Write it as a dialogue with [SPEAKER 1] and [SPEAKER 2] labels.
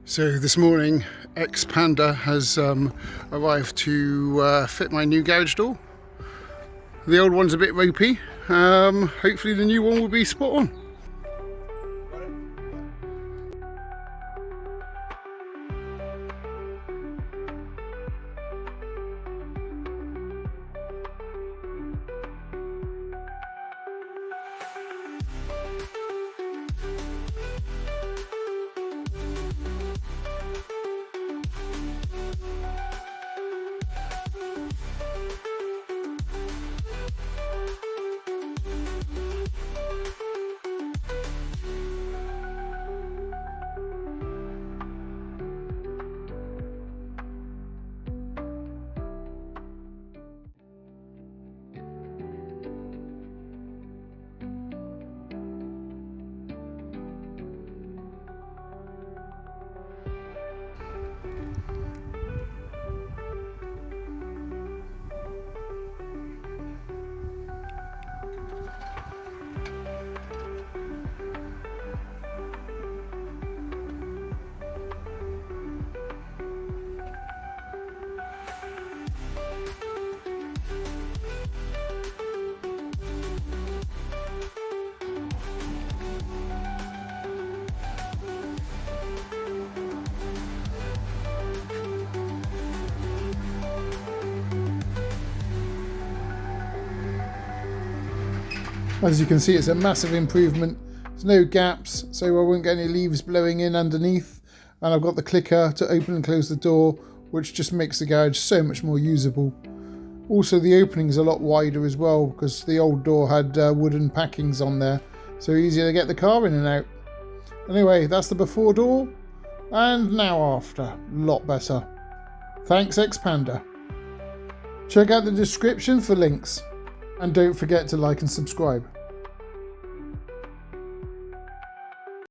[SPEAKER 1] So this morning Xpanda has arrived to fit my new garage door. The old one's a bit ropey, hopefully the new one will be spot on. As you can see, it's a massive improvement. There's no gaps, so I won't get any leaves blowing in underneath. And I've got the clicker to open and close the door, which just makes the garage so much more usable. Also, the opening's a lot wider as well, because the old door had wooden packings on there, so easier to get the car in and out. Anyway, that's the before door, and now after. A lot better. Thanks, Xpanda. Check out the description for links. And don't forget to like and subscribe.